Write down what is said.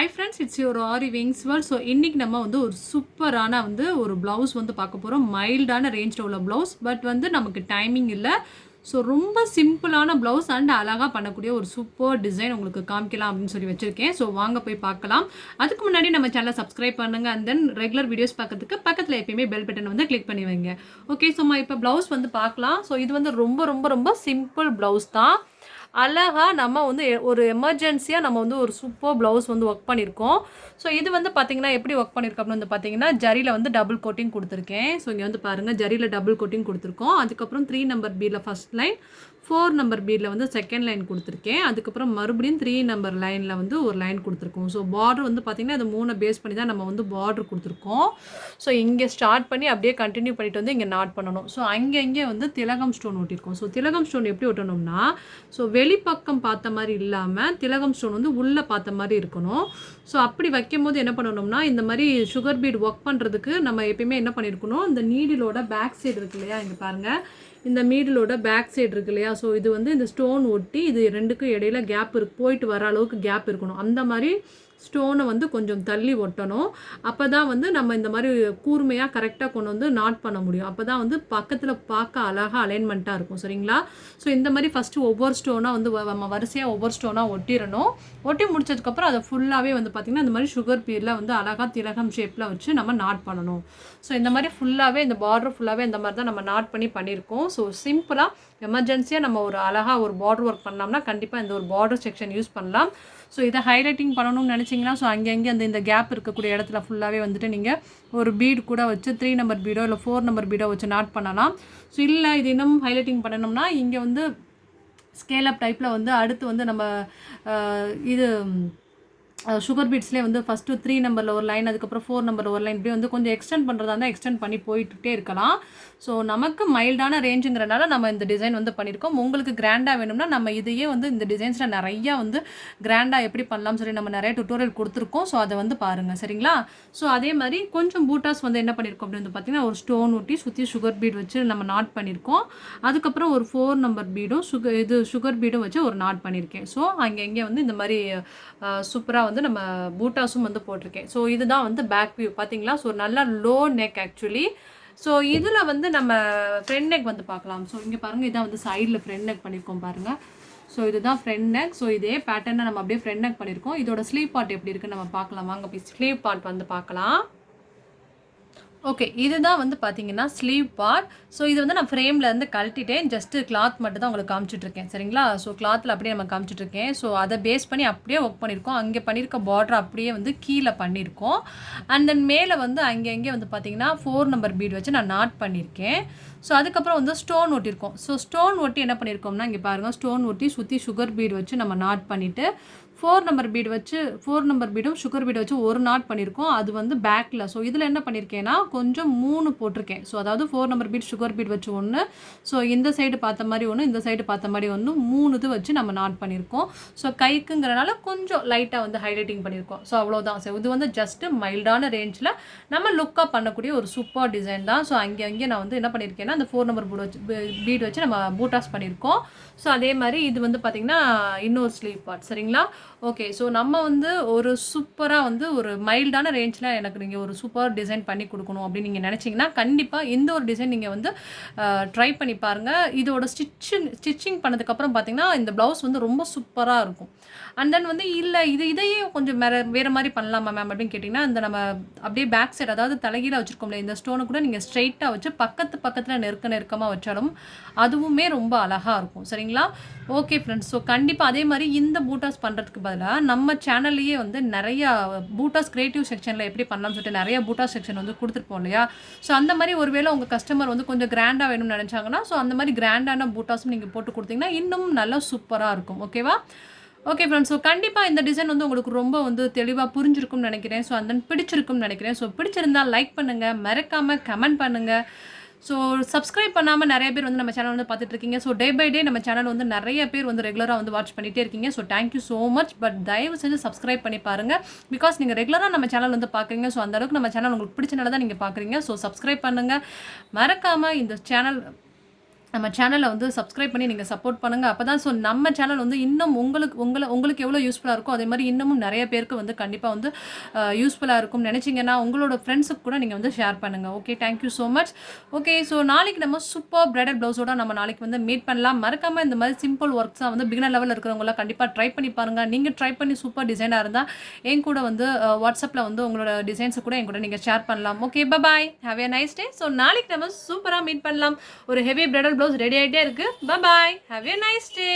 Hi friends, it's your Aariwingsworld. So இன்னைக்கு நம்ம வந்து ஒரு சூப்பரான வந்து ஒரு blouse வந்து பார்க்க போறோம். மைல்டான ரேஞ்சில் உள்ள blouse, பட் வந்து நமக்கு டைமிங் இல்லை. ஸோ ரொம்ப சிம்பிளான ப்ளவுஸ் அண்ட் அழகாக பண்ணக்கூடிய ஒரு சூப்பர் டிசைன் உங்களுக்கு காமிக்கலாம் அப்படின்னு சொல்லி வச்சுருக்கேன். ஸோ வாங்க போய் பார்க்கலாம். அதுக்கு முன்னாடி நம்ம சேனலை சப்ஸ்கிரைப் பண்ணுங்கள். அண்ட் தென் ரெகுலர் வீடியோஸ் பார்க்கறதுக்கு பக்கத்தில் எப்பயுமே பெல் பட்டன் வந்து கிளிக் பண்ணி வைங்க. ஓகே, ஸோ இப்போ ப்ளவுஸ் வந்து பார்க்கலாம். ஸோ இது வந்து ரொம்ப ரொம்ப ரொம்ப சிம்பிள் ப்ளவுஸ் தான். அழகாக நம்ம வந்து ஒரு எமர்ஜென்சியாக நம்ம வந்து ஒரு சூப்பர் ப்ளவுஸ் வந்து ஒர்க் பண்ணியிருக்கோம். ஸோ இது வந்து பார்த்திங்கன்னா எப்படி ஒர்க் பண்ணியிருக்கோம் அப்படின்னு வந்து பார்த்திங்கன்னா ஜரியில் வந்து டபுள் கோட்டிங் கொடுத்துருக்கேன். ஸோ இங்கே வந்து பாருங்கள், ஜரியில் டபுள் கோட்டிங் கொடுத்துருக்கோம். அதுக்கப்புறம் 3 நம்பர் பீடில் ஃபஸ்ட் லைன், 4 நம்பர் பீடில் வந்து செகண்ட் லைன் கொடுத்துருக்கேன். அதுக்கப்புறம் மறுபடியும் 3 நம்பர் லைனில் வந்து ஒரு லைன் கொடுத்துருக்கோம். ஸோ பார்டர் வந்து பார்த்திங்கன்னா அது 3 பேஸ் பண்ணி தான் நம்ம வந்து பார்டர் கொடுத்துருக்கோம். ஸோ இங்கே ஸ்டார்ட் பண்ணி அப்படியே கண்டினியூ பண்ணிட்டு வந்து இங்கே நாட் பண்ணணும். ஸோ அங்கே வந்து திலகம் ஸ்டோன் ஒட்டியிருக்கோம். ஸோ திலகம் ஸ்டோன் எப்படி ஒட்டணும்னா, ஸோ வெளிப்பக்கம் பார்த்த மாதிரி இல்லாமல் திலகம் ஸ்டோன் வந்து உள்ளே பார்த்த மாதிரி இருக்கணும். ஸோ அப்படி வைக்கும் போது என்ன பண்ணணும்னா, இந்த மாதிரி சுகர் பீட் ஒர்க் பண்ணுறதுக்கு நம்ம எப்பயுமே என்ன பண்ணியிருக்கணும், இந்த நீடிலோட பேக் சைடு இருக்கு இல்லையா, இங்கே பாருங்கள், இந்த மீடிலோட பேக் சைடு இருக்கு இல்லையா, ஸோ இது வந்து இந்த ஸ்டோன் ஒட்டி இது ரெண்டுக்கும் இடையில கேப் போயிட்டு வர அளவுக்கு கேப் இருக்கணும். அந்த மாதிரி ஸ்டோனை வந்து கொஞ்சம் தள்ளி ஒட்டணும். அப்போ தான் வந்து நம்ம இந்த மாதிரி கூர்மையாக கரெக்டாக கொண்டு வந்து நாட் பண்ண முடியும். அப்போ தான் வந்து பக்கத்தில் பார்க்க அழகாக அலைன்மெண்ட்டாக இருக்கும். சரிங்களா? ஸோ இந்த மாதிரி ஃபஸ்ட்டு ஒவ்வொரு ஸ்டோனாக வந்து நம்ம வரிசையாக ஒவ்வொரு ஸ்டோனாக ஒட்டிடணும். ஒட்டி முடிச்சதுக்கப்புறம் அதை ஃபுல்லாகவே வந்து பார்த்திங்கன்னா இந்த மாதிரி சுகர் பீடில் வந்து அழகாக திலகம் ஷேப்பில் வச்சு நம்ம நாட் பண்ணணும். ஸோ இந்த மாதிரி ஃபுல்லாகவே இந்த பார்டர் ஃபுல்லாகவே இந்த மாதிரி தான் நம்ம நாட் பண்ணியிருக்கோம். ஸோ சிம்பிளாக எமர்ஜென்சியாக நம்ம ஒரு அழகாக ஒரு பார்டர் ஒர்க் பண்ணோம்னா கண்டிப்பாக இந்த ஒரு பார்டர் செக்ஷன் யூஸ் பண்ணலாம். ஸோ இதை ஹைலைட்டிங் பண்ணணும்னு நினச்சிங்கன்னா, ஸோ அங்கங்கே இந்த கேப் இருக்கக்கூடிய இடத்துல ஃபுல்லாகவே வந்துட்டு நீங்கள் ஒரு பீட் கூட வச்சு 3 நம்பர் பீடோ இல்லை 4 நம்பர் பீடோ வச்சு நாட் பண்ணலாம். ஸோ இல்லை இது இன்னும் ஹைலைட்டிங் பண்ணணும்னா இங்கே வந்து ஸ்கேலப் டைப்பில் வந்து அடுத்து வந்து நம்ம இது சுகர் பீட்ஸ்லேயே வந்து ஃபஸ்ட்டு 3 நம்பரில் ஒரு லைன், அதுக்கப்புறம் 4 நம்பரில் ஒரு லைன், இப்படி வந்து கொஞ்சம் எக்ஸ்டெண்ட் பண்ணுறதா இருந்தால் எக்ஸ்டெண்ட் பண்ணி போயிட்டே இருக்கலாம். ஸோ நமக்கு மைல்டான ரேஞ்சுங்கிறனால நம்ம இந்த டிசைன் வந்து பண்ணியிருக்கோம். உங்களுக்கு கிராண்டாக வேணும்னா நம்ம இதையே வந்து இந்த டிசைன்ஸில் நிறையா வந்து கிராண்டாக எப்படி பண்ணலாம்னு சொல்லி நம்ம நிறைய டுட்டோரியல் கொடுத்துருக்கோம். ஸோ அதை வந்து பாருங்கள். சரிங்களா? ஸோ அதே மாதிரி கொஞ்சம் பூட்டாஸ் வந்து என்ன பண்ணியிருக்கோம் அப்படின்னு வந்து பார்த்திங்கன்னா, ஒரு ஸ்டோன் ஒட்டி சுற்றி சுகர் பீட் வச்சு நம்ம நாட் பண்ணியிருக்கோம். அதுக்கப்புறம் ஒரு 4 நம்பர் பீடும் சுகர் பீடும் வச்சு ஒரு நாட் பண்ணியிருக்கேன். ஸோ அங்கே வந்து இந்த மாதிரி சூப்பராக வந்து நம்ம பூட்டாஸும் வந்து போட்டிருக்கேன். ஸோ இதுதான் வந்து பேக் வியூ பார்த்தீங்களா? ஸோ நல்லா லோ நெக் ஆக்சுவலி. ஸோ இதில் வந்து நம்ம ஃப்ரண்ட் நெக் வந்து பார்க்கலாம். ஸோ இங்கே பாருங்கள், இதான் வந்து சைடில் ஃப்ரண்ட் நெக் பண்ணியிருக்கோம் பாருங்கள். ஸோ இதுதான் ஃப்ரண்ட் நெக். ஸோ இதே பேட்டர்னை நம்ம அப்படியே ஃப்ரண்ட் நெக் பண்ணியிருக்கோம். இதோட ஸ்லீவ் பார்ட் எப்படி இருக்குன்னு நம்ம பார்க்கலாம். வாங்க போய் ஸ்லீவ் பார்ட் வந்து பார்க்கலாம். ஓகே, இதுதான் வந்து பார்த்தீங்கன்னா ஸ்லீவ் பார்ட். ஸோ இது வந்து நான் ஃப்ரேம்லேருந்து கழட்டிட்டேன். ஜஸ்ட்டு கிளாத் மட்டும் தான் உங்களுக்கு காமிச்சிட்ருக்கேன். சரிங்களா? ஸோ கிளாத்தில் அப்படியே நம்ம காமிச்சிட்ருக்கேன். ஸோ அதை பேஸ் பண்ணி அப்படியே ஒர்க் பண்ணியிருக்கோம். அங்கே பண்ணியிருக்க பார்டர் அப்படியே வந்து கீழே பண்ணியிருக்கோம். அண்ட் தென் மேலே வந்து அங்கே வந்து பார்த்தீங்கன்னா 4 நம்பர் பீட் வச்சு நான் நாட் பண்ணியிருக்கேன். ஸோ அதுக்கப்புறம் வந்து ஸ்டோன் ஒட்டியிருக்கோம். ஸோ ஸ்டோன் ஒட்டி என்ன பண்ணியிருக்கோம்னா, இங்கே பாருங்கள், ஸ்டோன் ஒட்டி சுற்றி சுகர் பீட் வச்சு நம்ம நாட் பண்ணிவிட்டு 4 நம்பர் பீடு வச்சு 4 நம்பர் பீடும் சுகர் பீடு வச்சு ஒரு நாட் பண்ணியிருக்கோம். அது வந்து பேக்கில். ஸோ இதில் என்ன பண்ணியிருக்கேன்னா கொஞ்சம் 3 போட்டிருக்கேன். ஸோ அதாவது 4 நம்பர் பீட் சுகர் பீட் வச்சு ஒன்று, ஸோ இந்த சைடு பார்த்த மாதிரி ஒன்று, இந்த சைடு பார்த்த மாதிரி ஒன்று, 3 இது வச்சு நம்ம நாட் பண்ணியிருக்கோம். ஸோ கைக்குங்கிறனால கொஞ்சம் லைட்டாக வந்து ஹைலைட்டிங் பண்ணியிருக்கோம். ஸோ அவ்வளோதான். ஸோ இது வந்து ஜஸ்ட்டு மைல்டான ரேஞ்சில் நம்ம லுக்காக பண்ணக்கூடிய ஒரு சூப்பர் டிசைன் தான். ஸோ அங்கே நான் வந்து என்ன பண்ணியிருக்கேன்னா அந்த 4 நம்பர் பீட் வச்சு நம்ம பூட்டாஸ் பண்ணியிருக்கோம். ஸோ அதே மாதிரி இது வந்து பார்த்திங்கன்னா இன்னொரு ஸ்லீவ் பார்ட். சரிங்களா? ஓகே, ஸோ நம்ம வந்து ஒரு சூப்பராக வந்து ஒரு மைல்டான ரேஞ்சில் எனக்கு நீங்கள் ஒரு சூப்பர் டிசைன் பண்ணி கொடுக்கணும் அப்படின்னு நீங்கள் நினச்சிங்கன்னா கண்டிப்பாக இந்த ஒரு டிசைன் நீங்கள் வந்து ட்ரை பண்ணி பாருங்கள். இதோட ஸ்டிச்சிங் பண்ணதுக்கப்புறம் பார்த்திங்கன்னா இந்த ப்ளவுஸ் வந்து ரொம்ப சூப்பராக இருக்கும். அண்ட் தென் வந்து இல்லை இதையே கொஞ்சம் வேறு மாதிரி பண்ணலாமா மேம் அப்படின்னு கேட்டிங்கன்னா, இந்த நம்ம அப்படியே பேக் சைடு அதாவது தலைகீழ வச்சுருக்கோம்ல, இந்த ஸ்டோனை கூட நீங்கள் ஸ்ட்ரைட்டாக வச்சு பக்கத்தில் நெருக்கமாக வச்சாலும் அதுவுமே ரொம்ப அழகாக இருக்கும். சரிங்களா? ஓகே ஃப்ரெண்ட்ஸ், ஸோ கண்டிப்பாக அதே மாதிரி இந்த பூட்டாஸ் பண்ணுறதுக்கு பதிலாக நம்ம சேனல்லையே வந்து நிறையா பூட்டாஸ் கிரியேட்டிவ் செக்ஷனில் எப்படி பண்ணலாம்னு சொல்லிட்டு நிறைய பூட்டாஸ் செக்ஷன் வந்து கொடுத்துருப்போம் இல்லையா? ஸோ அந்த மாதிரி ஒருவேளை உங்கள் கஸ்டமர் வந்து கொஞ்சம் கிராண்டாக வேணும்னு நினச்சாங்கன்னா, ஸோ அந்த மாதிரி கிராண்டான பூட்டாஸும் நீங்கள் போட்டு கொடுத்தீங்கன்னா இன்னும் நல்லா சூப்பராக இருக்கும். ஓகேவா? ஓகே ஃப்ரெண்ட்ஸ், ஸோ கண்டிப்பாக இந்த டிசைன் வந்து உங்களுக்கு ரொம்ப வந்து தெளிவாக புரிஞ்சிருக்கும்னு நினைக்கிறேன். ஸோ அந்த பிடிச்சிருக்கும்னு நினைக்கிறேன். ஸோ பிடிச்சிருந்தால் லைக் பண்ணுங்கள், மறக்காமல் கமெண்ட் பண்ணுங்கள். ஸோ சப்ஸ்கிரைப் பண்ணாமல் நிறைய பேர் வந்து நம்ம சேனல் வந்து பார்த்துட்ருக்கீங்க. ஸோ டே பை டே நம்ம சேனல் வந்து நிறைய பேர் வந்து ரெகுலராக வந்து வாட்ச் பண்ணிகிட்டே இருக்கீங்க. So thank you so much. But தயவு செஞ்சு சப்ஸ்கிரைப் பண்ணி பாருங்கள். பிகாஸ் நீங்கள் ரெகுலராக நம்ம சேனல் வந்து பார்க்குறீங்க. ஸோ அந்தளவுக்கு நம்ம சேனல் உங்களுக்கு பிடிச்சனால தான் நீங்கள் பார்க்குறீங்க. ஸோ சப்ஸ்கிரைப் பண்ணுங்கள். மறக்காமல் இந்த சேனல் நம்ம சேனலை வந்து சப்ஸ்கிரைப் பண்ணி நீங்கள் சப்போர்ட் பண்ணுங்கள். அப்போ தான் நம்ம சேனல் வந்து இன்னும் உங்களுக்கு எவ்வளோ யூஸ்ஃபுல்லாக இருக்கோ அதே மாதிரி இன்னமும் நிறைய பேருக்கு வந்து கண்டிப்பாக வந்து யூஸ்ஃபுல்லாக இருக்கும்னு நினச்சிங்கன்னா உங்களோட ஃப்ரெண்ட்ஸுக்கு கூட நீங்கள் வந்து ஷேர் பண்ணுங்கள். Okay, thank you so much. Okay, so நாளைக்கு நம்ம சூப்பர் பிரைடல் ப்ளவுஸோட நம்ம நாளைக்கு வந்து மீட் பண்ணலாம். மறக்காமல் இந்த மாதிரி சிம்பிள் ஒர்க்ஸாக வந்து பிகினர் லெவலில் இருக்கிறவங்களாம் கண்டிப்பாக ட்ரை பண்ணி பாருங்கள். நீங்கள் ட்ரை பண்ணி சூப்பர் டிசைனாக இருந்தால் என் கூட வந்து வாட்ஸ்அப்பில் வந்து உங்களோட டிசைன்ஸை கூட என் கூட நீங்கள் ஷேர் பண்ணலாம். Okay, bye, have a nice day. So நாளைக்கு நம்ம சூப்பராக மீட் பண்ணலாம். ஒரு ஹெவி பிரைடல் ப்ளவுஸ் ரெடி ஆகிட்டே இருக்குது. பாய், ஹேவ் எ நைஸ் டே.